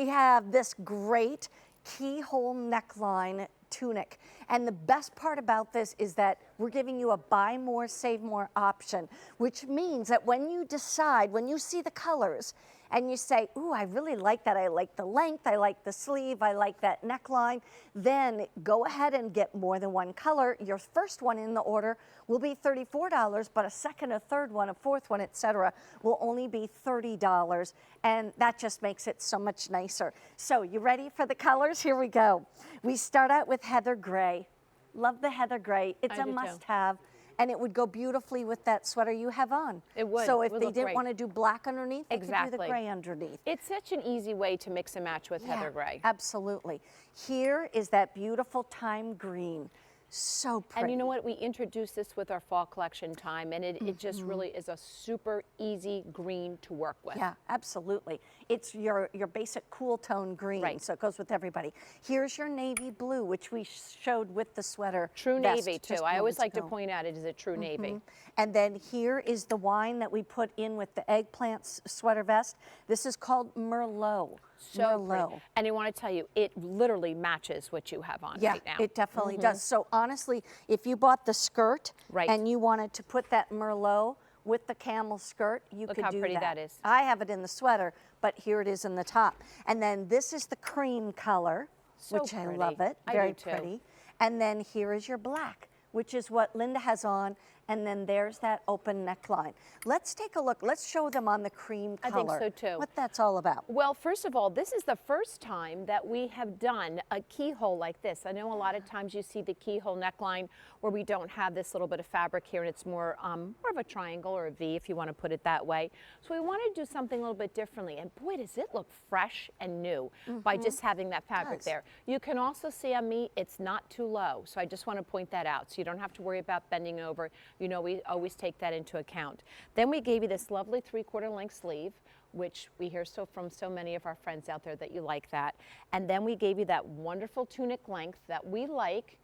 we have this great keyhole neckline tunic. And the best part about this is that we're giving you a buy more, save more option, which means that when you decide, when you see the colors and you say, ooh, I really like that, I like the length, I like the sleeve, I like that neckline, then go ahead and get more than one color. Your first one in the order will be $34, but a second, a third one, a fourth one, etc., will only be $30. And that just makes it so much nicer. So you ready for the colors? Here we go. We start out with heather gray. Love the heather gray. It's a must-have. And it would go beautifully with that sweater you have on. It would. So if they didn't want to do black underneath, they could do the gray underneath. It's such an easy way to mix and match with heather gray. Absolutely. Here is that beautiful thyme green. So pretty. And you know what? We introduced this with our fall collection time, and it just really is a super easy green to work with. Yeah, absolutely. It's your basic cool tone green, so it goes with everybody. Here's your navy blue, which we showed with the sweater. True navy, too. I always like to point out it is a true navy. And then here is the wine that we put in with the eggplant sweater vest. This is called Merlot. So pretty. And I want to tell you, it literally matches what you have on right now. Yeah, it definitely does. So honestly, if you bought the skirt and you wanted to put that Merlot with the camel skirt, you could do that. Look how pretty that is. I have it in the sweater, but here it is in the top. And then this is the cream color, which I love it. Very pretty. And then here is your black, which is what Linda has on. And then there's that open neckline. Let's take a look. Let's show them on the cream color. I think so too. What that's all about. Well, first of all, this is the first time that we have done a keyhole like this. I know a lot of times you see the keyhole neckline where we don't have this little bit of fabric here, and it's more of a triangle or a V, if you want to put it that way. So we wanted to do something a little bit differently. And boy, does it look fresh and new by just having that fabric there. You can also see on me, it's not too low. So I just want to point that out. So you don't have to worry about bending over. You know, we always take that into account. Then we gave you this lovely 3/4 length sleeve, which we hear from so many of our friends out there that you like that. And then we gave you that wonderful tunic length that we like,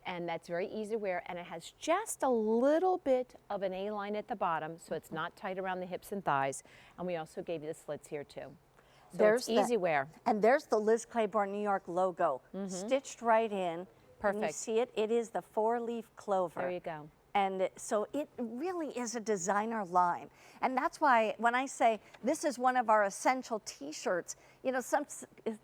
and that's very easy to wear, and it has just a little bit of an A-line at the bottom, so it's not tight around the hips and thighs. And we also gave you the slits here too. So there's easy wear. And there's the Liz Claiborne New York logo stitched right in. Perfect. Can you see it? It is the 4-leaf clover. There you go. And so it really is a designer line. And that's why when I say this is one of our essential t-shirts, you know, some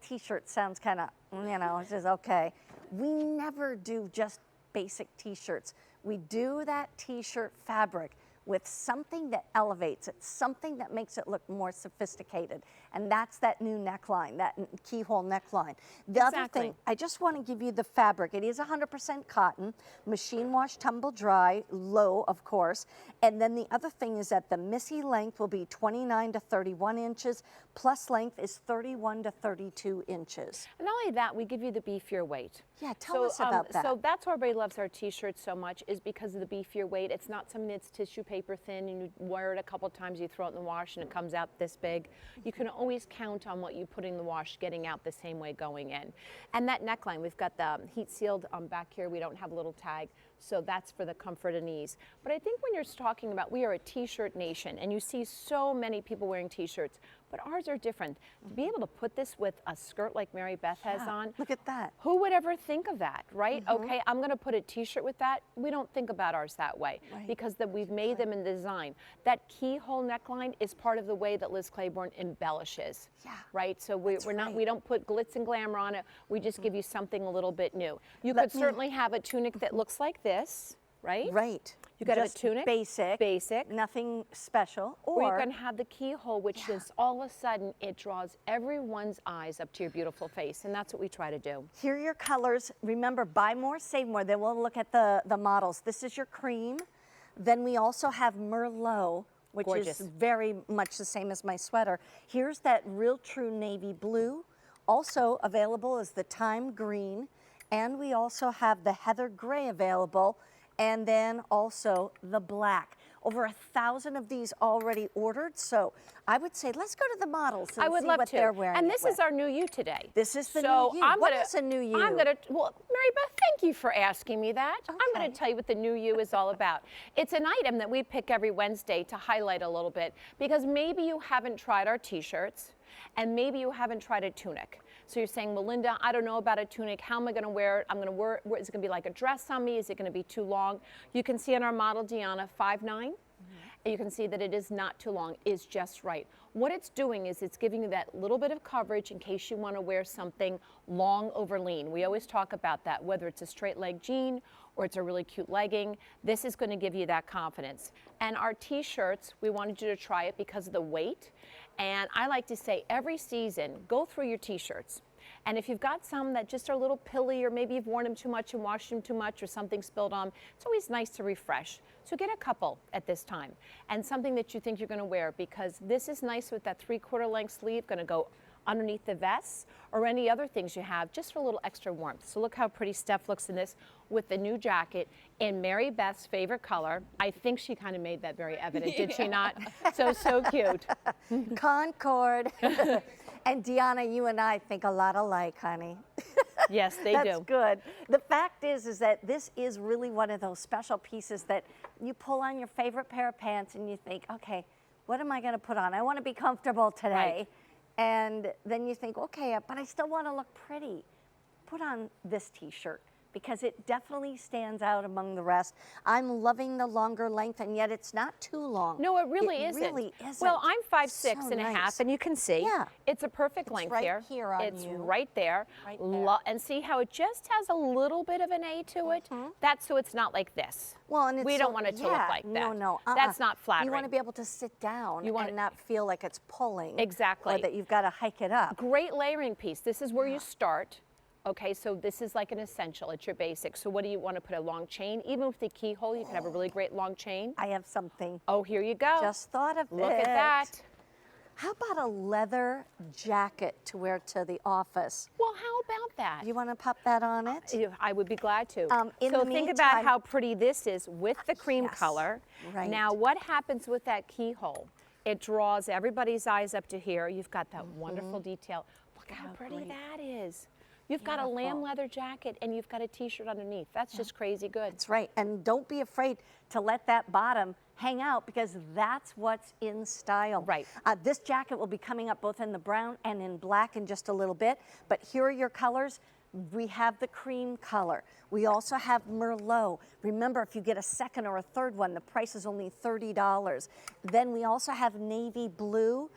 t-shirt sounds kind of, you know, it's just okay. We never do just basic t-shirts. We do that t-shirt fabric with something that elevates it, something that makes it look more sophisticated. And that's that new neckline, that keyhole neckline. The other thing, I just want to give you the fabric. It is 100% cotton, machine wash, tumble dry, low, of course. And then the other thing is that the Missy length will be 29 to 31 inches, plus length is 31 to 32 inches. And not only that, we give you the beefier weight. Yeah, tell us about that. So that's why everybody loves our t-shirts so much, is because of the beefier weight. It's not something that's tissue paper thin and you wear it a couple times, you throw it in the wash and it comes out this big. You can always count on what you put in the wash getting out the same way going in. And that neckline, we've got the heat sealed back here. We don't have a little tag, so that's for the comfort and ease. But I think when you're talking about, we are a t-shirt nation, and you see so many people wearing t-shirts, but ours are different. To be able to put this with a skirt like Mary Beth has on. Look at that. Who would ever think of that, right? Okay, I'm gonna put a t-shirt with that. We don't think about ours that way because we've made them in design. That keyhole neckline is part of the way that Liz Claiborne embellishes, right? So we don't put glitz and glamour on it. We just give you something a little bit new. You could certainly have a tunic that looks like this, right? Right. You got just a tunic, basic, nothing special, or you can have the keyhole, which is all of a sudden it draws everyone's eyes up to your beautiful face, and that's what we try to do. Here are your colors. Remember, buy more, save more. Then we'll look at the models. This is your cream. Then we also have Merlot, which is very much the same as my sweater. Here's that real true navy blue. Also available is the thyme green, and we also have the heather gray available, and then also the black. Over 1,000 of these already ordered, so I would say let's go to the models and see what they're wearing. And this is our new you today. This is the new you. What is a new you? Well, Mary Beth, thank you for asking me that. Okay. I'm going to tell you what the new you is all about. It's an item that we pick every Wednesday to highlight a little bit, because maybe you haven't tried our t-shirts. And maybe you haven't tried a tunic. So you're saying, Melinda, I don't know about a tunic. How am I going to wear it? I'm going to wear it. Is it going to be like a dress on me? Is it going to be too long? You can see on our model, Deanna, 5'9". And you can see that it is not too long, it's just right. What it's doing is it's giving you that little bit of coverage in case you want to wear something long over lean. We always talk about that, whether it's a straight leg jean or it's a really cute legging. This is going to give you that confidence. And our t-shirts, we wanted you to try it because of the weight. And I like to say every season, go through your t-shirts. And if you've got some that just are a little pilly, or maybe you've worn them too much and washed them too much, or something spilled on, it's always nice to refresh. So get a couple at this time, and something that you think you're going to wear, because this is nice with that 3/4 length sleeve, going to go underneath the vest or any other things you have, just for a little extra warmth. So look how pretty Steph looks in this with the new jacket in Mary Beth's favorite color. I think she kind of made that very evident, did she not? So cute. Concord. And Deanna, you and I think a lot alike, honey. Yes, they do. That's good. The fact is that this is really one of those special pieces that you pull on your favorite pair of pants and you think, okay, what am I going to put on? I want to be comfortable today. Right. And then you think, okay, but I still want to look pretty. Put on this t-shirt, because it definitely stands out among the rest. I'm loving the longer length, and yet it's not too long. No, it really isn't. Really isn't. Well, I'm 5'6" So and a nice. half, and you can see it's a perfect length right here. here on it's you. right there. Right there. And see how it just has a little bit of an A to it? That's so it's not like this. Well, and we don't want it to look like that. No. That's not flattering. You want to be able to sit down and not feel like it's pulling. Exactly. Or that you've got to hike it up. Great layering piece. This is where you start. Okay, so this is like an essential. It's your basic. So what do you want to put, a long chain? Even with the keyhole, you can have a really great long chain. I have something. Oh, here you go. Just thought of it. Look at that. How about a leather jacket to wear to the office? Well, how about that? You want to pop that on it? I would be glad to. So think about how pretty this is with the cream Yes, color. right. Now, what happens with that keyhole? It draws everybody's eyes up to here. You've got that wonderful detail. Look how pretty great. that is. You've got a lamb leather jacket and you've got a t-shirt underneath. That's just crazy good. That's right. And don't be afraid to let that bottom hang out, because that's what's in style. Right. This jacket will be coming up both in the brown and in black in just a little bit. But here are your colors. We have the cream color. We also have Merlot. Remember, if you get a second or a third one, the price is only $30. Then we also have navy blue.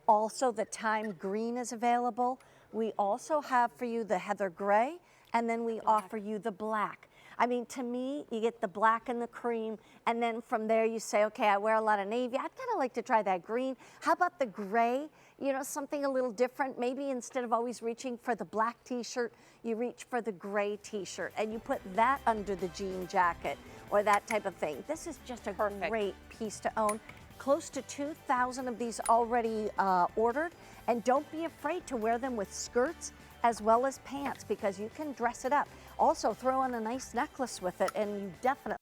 Also, the thyme green is available. We also have for you the heather gray, and then we offer you the black. I mean, to me, you get the black and the cream, and then from there you say, okay, I wear a lot of navy. I'd kind of like to try that green. How about the gray? You know, something a little different. Maybe instead of always reaching for the black t-shirt, you reach for the gray t-shirt, and you put that under the jean jacket or that type of thing. This is just a great piece to own. Close to 2,000 of these already ordered. And don't be afraid to wear them with skirts as well as pants, because you can dress it up. Also, throw on a nice necklace with it, and you definitely